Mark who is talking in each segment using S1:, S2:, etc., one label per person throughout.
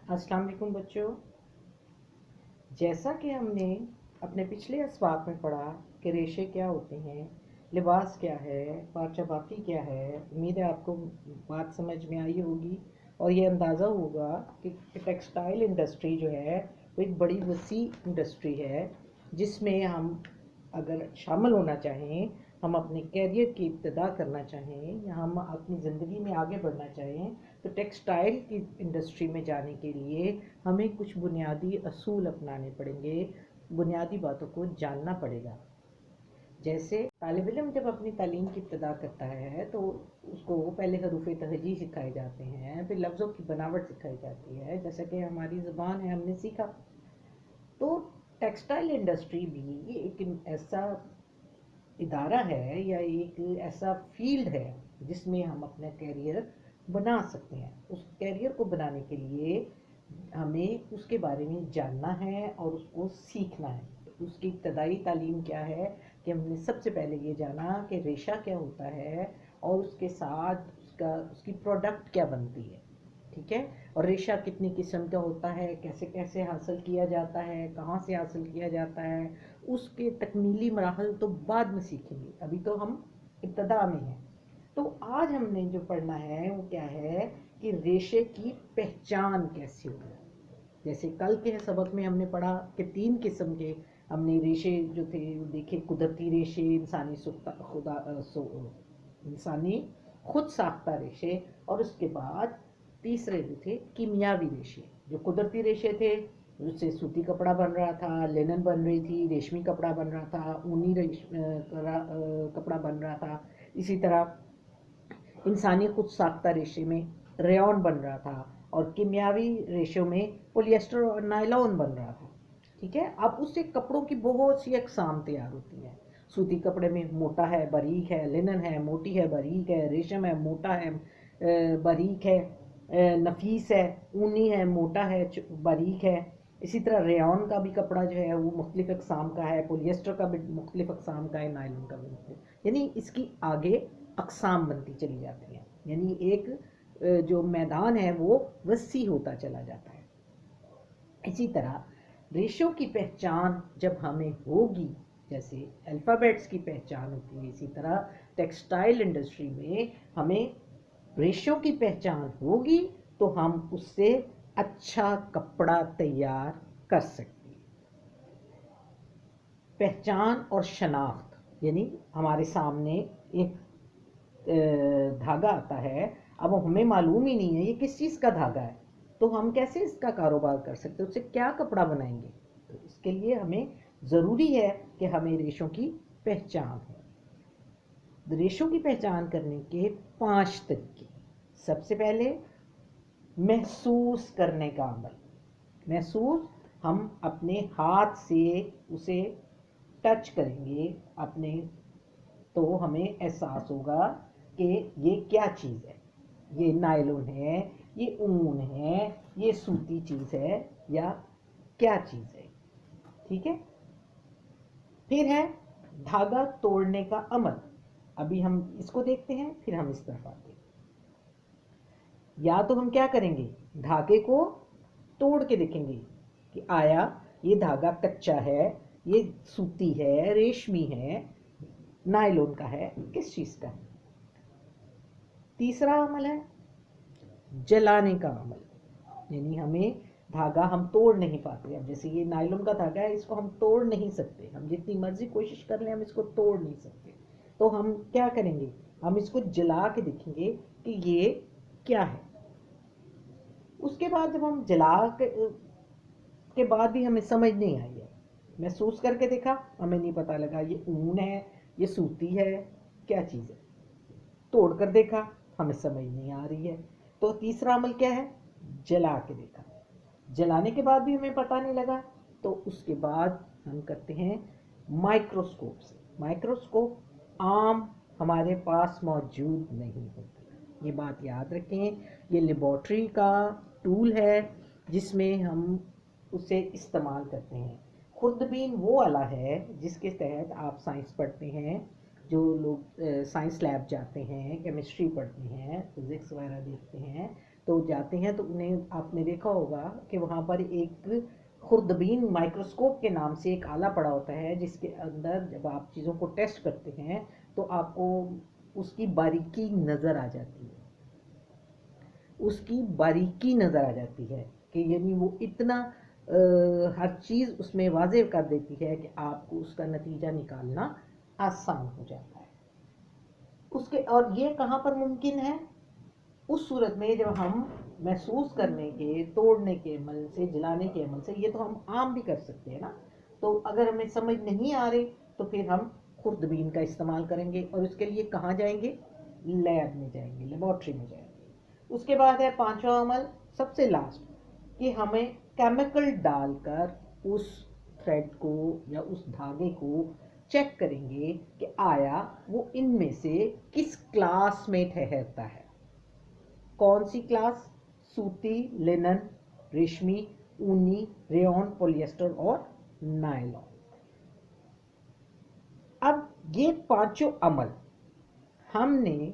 S1: अस्सलाम वालेकुम बच्चों। जैसा कि हमने अपने पिछले असबाक में पढ़ा कि रेशे क्या होते हैं, लिबास क्या है, पार्चा बाकी क्या है, उम्मीद है आपको बात समझ में आई होगी और ये अंदाज़ा होगा कि टेक्सटाइल इंडस्ट्री जो है वो एक बड़ी वसी इंडस्ट्री है, जिसमें हम अगर शामिल होना चाहें, हम अपने कैरियर की इब्तिदा करना चाहें या हम अपनी ज़िंदगी में आगे बढ़ना चाहें, तो टेक्सटाइल की इंडस्ट्री में जाने के लिए हमें कुछ बुनियादी असूल अपनाने पड़ेंगे, बुनियादी बातों को जानना पड़ेगा। जैसे तालिब इल्म जब अपनी तालीम की इब्तिदा करता है तो उसको पहले हरूफ तहजी सिखाए जाते हैं, फिर लफ्ज़ों की बनावट सिखाई जाती है, जैसा कि हमारी ज़बान है, हमने सीखा। तो टेक्सटाइल इंडस्ट्री भी एक ऐसा इदारा है या एक ऐसा फील्ड है जिसमें हम अपना कैरियर बना सकते हैं। उस कैरियर को बनाने के लिए हमें उसके बारे में जानना है और उसको सीखना है। तो उसकी इब्तदाई तालीम क्या है कि हमने सबसे पहले ये जाना कि रेशा क्या होता है और उसके साथ उसकी प्रोडक्ट क्या बनती है। ठीक है। और रेशा कितनी किस्म का होता है, कैसे कैसे हासिल किया जाता है, कहाँ से हासिल किया जाता है, उसके तकमीली मराहल तो बाद में सीखेंगे, अभी तो हम इब्तदा में हैं। तो आज हमने जो पढ़ना है वो क्या है कि रेशे की पहचान कैसे हो। जैसे कल के सबक में हमने पढ़ा कि 3 किस्म के हमने रेशे जो थे वो देखे, कुदरती रेशे, इंसानी खुद साख्ता रेशे, और उसके बाद तीसरे जो थे कीमियावी रेशे। जो कुदरती रेशे थे उससे सूती कपड़ा बन रहा था, लिनन बन रही थी, रेशमी कपड़ा बन रहा था, ऊनी कपड़ा बन रहा था। इसी तरह इंसानी खुद साख्ता रेशे में रेयॉन बन रहा था और कीमियावी रेशों में पोलिएस्टर और नायलॉन बन रहा था। ठीक है। अब उससे कपड़ों की बहुत सी अकसाम तैयार होती हैं। सूती कपड़े में मोटा है, बारीक है, लिनन है, मोटी है, बारीक है, रेशम है, मोटा है, बारीक है, नफीस है, ऊनी है, मोटा है, बारीक है। इसी तरह रेयॉन का भी कपड़ा जो है वो मुख्तलिफ अकसाम का है, पोलिएस्टर का भी मुख्तलिफ अकसाम का है, नायलॉन का भी मुख्तलिफ, यानी इसकी आगे अकसाम बनती चली जाती हैं। यानी एक जो मैदान है वो वसी होता चला जाता है। इसी तरह रेशों की पहचान जब हमें होगी, जैसे अल्फ़ाबेट्स की पहचान होती है, इसी तरह टेक्सटाइल इंडस्ट्री में हमें रेशों की पहचान होगी तो हम उससे अच्छा कपड़ा तैयार कर सकते हैं। पहचान और शनाख्त, यानी हमारे सामने एक धागा आता है, अब हमें मालूम ही नहीं है ये किस चीज़ का धागा है, तो हम कैसे इसका कारोबार कर सकते हैं, उससे क्या कपड़ा बनाएंगे। तो इसके लिए हमें ज़रूरी है कि हमें रेशों की पहचान हो। रेशों की पहचान करने के 5 तरीके। सबसे पहले महसूस करने का अमल। महसूस, हम अपने हाथ से उसे टच करेंगे अपने, तो हमें एहसास होगा कि ये क्या चीज़ है, ये नायलॉन है, ये ऊन है, ये सूती चीज़ है या क्या चीज़ है। ठीक है। फिर है धागा तोड़ने का अमल। अभी हम इसको देखते हैं, फिर हम इस तरफ आते हैं। या तो हम क्या करेंगे, धागे को तोड़ के देखेंगे कि आया ये धागा कच्चा है, ये सूती है, रेशमी है, नायलॉन का है, किस चीज़ का है। तीसरा अमल है जलाने का अमल, यानी हमें धागा हम तोड़ नहीं पाते। अब जैसे ये नायलॉन का धागा है, इसको हम तोड़ नहीं सकते, हम जितनी मर्जी कोशिश कर लें हम इसको तोड़ नहीं सकते। तो हम क्या करेंगे, हम इसको जला के देखेंगे कि ये क्या है। उसके बाद जब हम जला के बाद भी हमें समझ नहीं आई है, महसूस करके देखा, हमें नहीं पता लगा ये ऊन है, ये सूती है, क्या चीज़ है। तोड़ कर देखा, हमें समझ नहीं आ रही है। तो तीसरा अमल क्या है, जला के देखा। जलाने के बाद भी हमें पता नहीं लगा, तो उसके बाद हम करते हैं माइक्रोस्कोप से। माइक्रोस्कोप आम हमारे पास मौजूद नहीं होती, ये बात याद रखें। ये लेबॉर्ट्री का टूल है जिसमें हम उसे इस्तेमाल करते हैं। खुर्दबीन वो वाला है जिसके तहत आप साइंस पढ़ते हैं, जो लोग साइंस लैब जाते हैं, केमिस्ट्री पढ़ते हैं, फिज़िक्स वगैरह देखते हैं, तो जाते हैं तो उन्हें आपने देखा होगा कि वहाँ पर एक खुर्दबीन माइक्रोस्कोप के नाम से एक आला पड़ा होता है, जिसके अंदर जब आप चीज़ों को टेस्ट करते हैं तो आपको उसकी बारीकी नज़र आ जाती है, उसकी बारीकी नज़र आ जाती है कि यानी वो इतना हर चीज़ उसमें वाज़ेह कर देती है कि आपको उसका नतीजा निकालना आसान हो जाता है। उसके और ये कहाँ पर मुमकिन है? उस सूरत में जब हम महसूस करने के, तोड़ने के अमल से, जलाने के अमल से, ये तो हम आम भी कर सकते हैं ना। तो अगर हमें समझ नहीं आ रही तो फिर हम खुर्दबीन का इस्तेमाल करेंगे, और उसके लिए कहाँ जाएंगे? लैब में जाएंगे, लेबॉर्ट्री में जाएंगे। उसके बाद है पांचवा अमल, सबसे लास्ट, कि हमें केमिकल डालकर उस थ्रेड को या उस धागे को चेक करेंगे कि आया वो इनमें से किस क्लास में ठहरता है। कौन सी क्लास? सूती, लिनन, रेशमी, ऊनी, रेयॉन, पॉलिएस्टर और नायलॉन। अब ये पांचों अमल हमने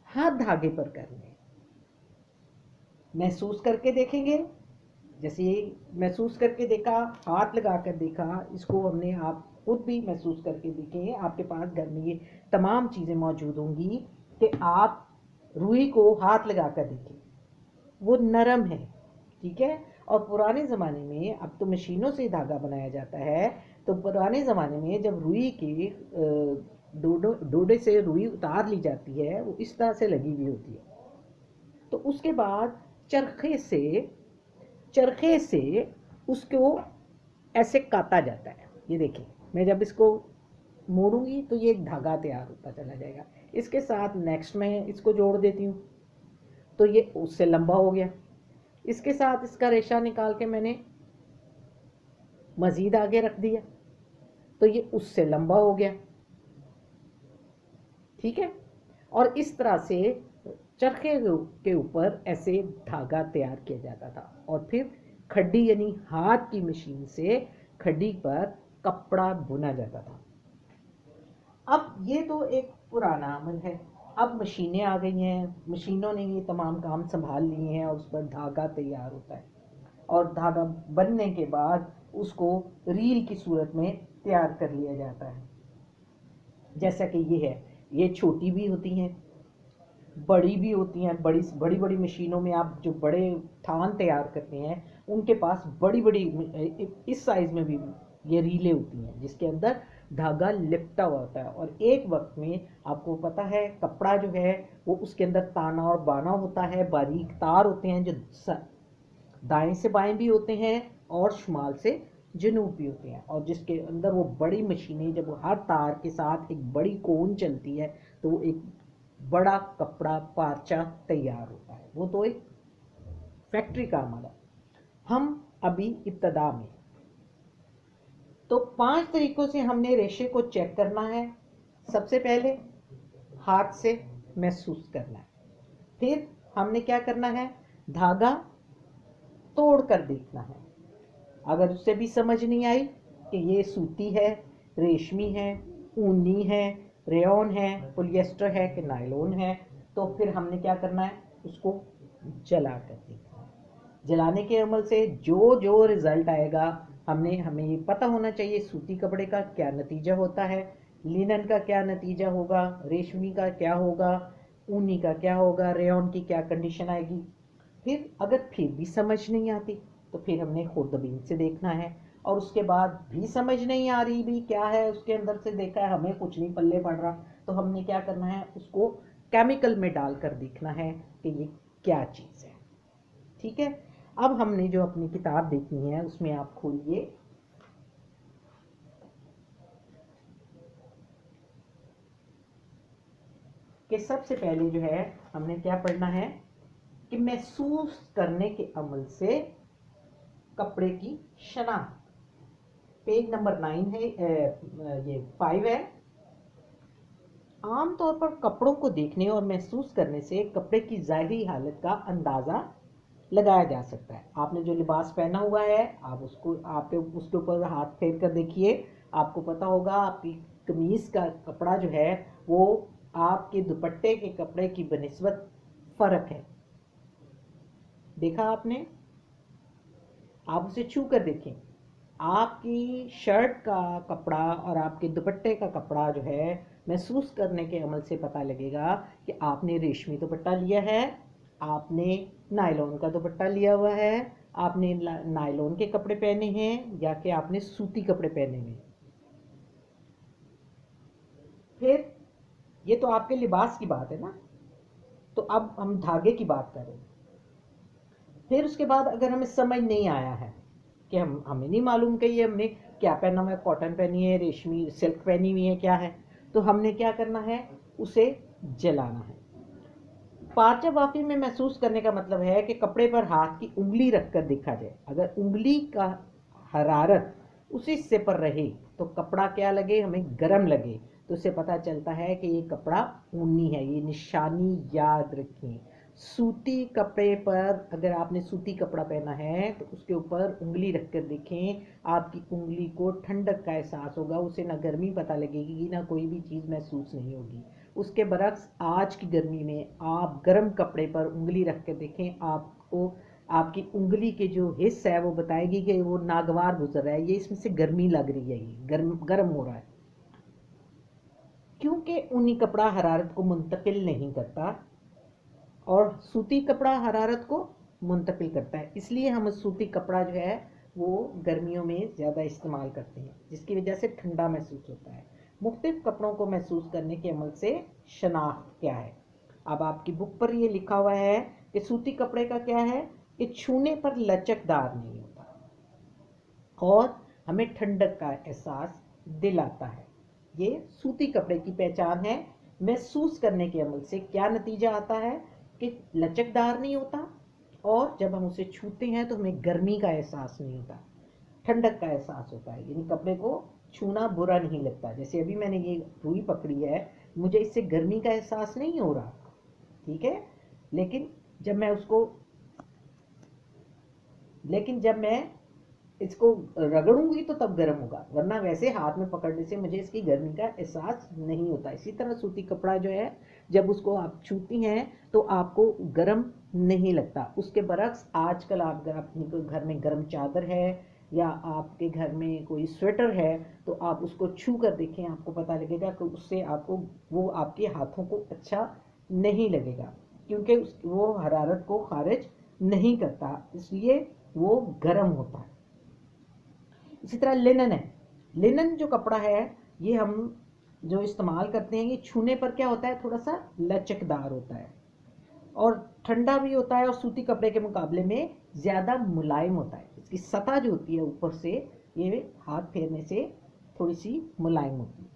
S1: हर धागे पर करने, महसूस करके देखेंगे। जैसे महसूस करके देखा, हाथ लगा कर देखा, इसको हमने आप खुद भी महसूस करके देखें। आपके पास घर में ये तमाम चीज़ें मौजूद होंगी कि आप रुई को हाथ लगा कर देखें, वो नरम है, ठीक है। और पुराने ज़माने में, अब तो मशीनों से धागा बनाया जाता है, तो पुराने ज़माने में जब रुई के डोडे से रुई उतार ली जाती है, वो इस तरह से लगी हुई होती है। तो उसके बाद चरखे से उसको ऐसे काटा जाता है। ये देखिए, मैं जब इसको मोड़ूंगी तो ये एक धागा तैयार होता चला जाएगा। इसके साथ नेक्स्ट मैं इसको जोड़ देती हूँ तो ये उससे लंबा हो गया। इसके साथ इसका रेशा निकाल के मैंने मज़ीद आगे रख दिया तो ये उससे लंबा हो गया, ठीक है। और इस तरह से चरखे के ऊपर ऐसे धागा तैयार किया जाता था, और फिर खड्डी यानी हाथ की मशीन से खड्डी पर कपड़ा बुना जाता था। अब ये तो एक पुराना अमल है। अब मशीनें आ गई हैं, मशीनों ने ये तमाम काम संभाल लिए हैं, और उस पर धागा तैयार होता है, और धागा बनने के बाद उसको रील की सूरत में तैयार कर लिया जाता है। जैसा कि ये है, ये छोटी भी होती हैं, बड़ी भी होती हैं। बड़ी बड़ी मशीनों में आप जो बड़े थान तैयार करते हैं, उनके पास बड़ी बड़ी इस साइज़ में भी ये रीलें होती हैं, जिसके अंदर धागा लिपटा हुआ होता है। और एक वक्त में आपको पता है, कपड़ा जो है वो उसके अंदर ताना और बाना होता है, बारीक तार होते हैं जो दाएं से बाएं भी होते हैं और शुमाल से जनूब भी होते हैं, और जिसके अंदर वो बड़ी मशीनें, जब हर तार के साथ एक बड़ी कोन चलती है तो वो एक बड़ा कपड़ा पार्चा तैयार होता है। वो तो एक फैक्ट्री का अमल है। हम अभी इब्तदा में, तो 5 तरीकों से हमने रेशे को चेक करना है। सबसे पहले हाथ से महसूस करना है, फिर हमने क्या करना है, धागा तोड़ कर देखना है। अगर उससे भी समझ नहीं आई कि ये सूती है, रेशमी है, ऊनी है, रेयॉन है, पॉलिएस्टर है कि नायलॉन है, तो फिर हमने क्या करना है, उसको जला कर देखना है। जलाने के अमल से जो जो रिजल्ट आएगा, हमें ये पता होना चाहिए सूती कपड़े का क्या नतीजा होता है, लिनन का क्या नतीजा होगा, रेशमी का क्या होगा, ऊनी का क्या होगा, रेयॉन की क्या कंडीशन आएगी। फिर अगर फिर भी समझ नहीं आती तो फिर हमने खुर्दबीन से देखना है, और उसके बाद भी समझ नहीं आ रही भी क्या है उसके अंदर से देखा है, हमें कुछ नहीं पल्ले पड़ रहा, तो हमने क्या करना है, उसको केमिकल में डालकर देखना है कि ये क्या चीज़ है, ठीक है। अब हमने जो अपनी किताब देखनी है उसमें आप खोलिए, कि सबसे पहले जो है हमने क्या पढ़ना है कि महसूस करने के अमल से कपड़े की शनाख्त। पेज नंबर 9 है, ये 5 है। आमतौर पर कपड़ों को देखने और महसूस करने से कपड़े की ज़ाहिरी हालत का अंदाज़ा लगाया जा सकता है। आपने जो लिबास पहना हुआ है, आप उसके ऊपर हाथ फेर कर देखिए, आपको पता होगा आपकी कमीज़ का कपड़ा जो है वो आपके दुपट्टे के कपड़े की बनिस्बत फ़र्क है। देखा आपने? आप उसे छू कर देखें। आपकी शर्ट का कपड़ा और आपके दुपट्टे का कपड़ा जो है, महसूस करने के अमल से पता लगेगा कि आपने रेशमी दुपट्टा लिया है, आपने नायलॉन का दुपट्टा लिया हुआ है, आपने नायलॉन के कपड़े पहने हैं या कि आपने सूती कपड़े पहने हुए हैं। फिर ये तो आपके लिबास की बात है ना। तो अब हम धागे की बात करें। फिर उसके बाद अगर हमें समझ नहीं आया है कि हमें नहीं मालूम कि ये हमने क्या पहना हुआ है, कॉटन पहनी है, रेशमी सिल्क पहनी हुई है, क्या है, तो हमने क्या करना है, उसे जलाना है। पार्चा बाफी में महसूस करने का मतलब है कि कपड़े पर हाथ की उंगली रखकर देखा जाए। अगर उंगली का हरारत उसी हिस्से पर रहे तो कपड़ा क्या लगे, हमें गर्म लगे, तो उससे पता चलता है कि ये कपड़ा ऊनी है। ये निशानी याद रखें। सूती कपड़े पर अगर आपने सूती कपड़ा पहना है तो उसके ऊपर उंगली रखकर देखें, आपकी उंगली को ठंडक का एहसास होगा, उसे ना गर्मी पता लगेगी ना कोई भी चीज़ महसूस नहीं होगी। उसके बरक्स आज की गर्मी में आप गर्म कपड़े पर उंगली रख कर देखें, आपको आपकी उंगली के जो हिस्सा है वो बताएगी कि वो नागवार गुजर रहा है, ये इसमें से गर्मी लग रही है, ये गर्म गर्म हो रहा है। क्योंकि ऊनी कपड़ा हरारत को मुंतकिल नहीं करता और सूती कपड़ा हरारत को मुंतकिल करता है, इसलिए हम सूती कपड़ा जो है वो गर्मियों में ज़्यादा इस्तेमाल करते हैं, जिसकी वजह से ठंडा महसूस होता है। मुख्तलिफ कपड़ों को महसूस करने के अमल से शनाख्त क्या है। अब आपकी बुक पर ये लिखा हुआ है कि सूती कपड़े का क्या है कि छूने पर लचकदार नहीं होता और हमें ठंडक का एहसास दिलाता है। ये सूती कपड़े की पहचान है। महसूस करने के अमल से क्या नतीजा आता है कि लचकदार नहीं होता और जब हम उसे छूते हैं तो हमें गर्मी का एहसास नहीं होता, ठंडक का एहसास होता है, यानी कपड़े को छूना बुरा नहीं लगता। जैसे अभी मैंने ये रुई पकड़ी है, मुझे इससे गर्मी का एहसास नहीं हो रहा, ठीक है, लेकिन जब मैं इसको रगड़ूंगी तो तब गर्म होगा, वरना वैसे हाथ में पकड़ने से मुझे इसकी गर्मी का एहसास नहीं होता। इसी तरह सूती कपड़ा जो है, जब उसको आप छूती हैं तो आपको गर्म नहीं लगता। उसके बरक्स आजकल आप अगर अपने घर में गर्म चादर है या आपके घर में कोई स्वेटर है तो आप उसको छू कर देखें, आपको पता लगेगा कि उससे आपको वो आपके हाथों को अच्छा नहीं लगेगा, क्योंकि वो हरारत को खारिज नहीं करता, इसलिए वो गर्म होता है। इसी तरह लिनन है। लिनन जो कपड़ा है ये हम जो इस्तेमाल करते हैं, ये छूने पर क्या होता है, थोड़ा सा लचकदार होता है और ठंडा भी होता है और सूती कपड़े के मुकाबले में ज़्यादा मुलायम होता है। इसकी सतह जो होती है ऊपर से, ये हाथ फेरने से थोड़ी सी मुलायम होती है।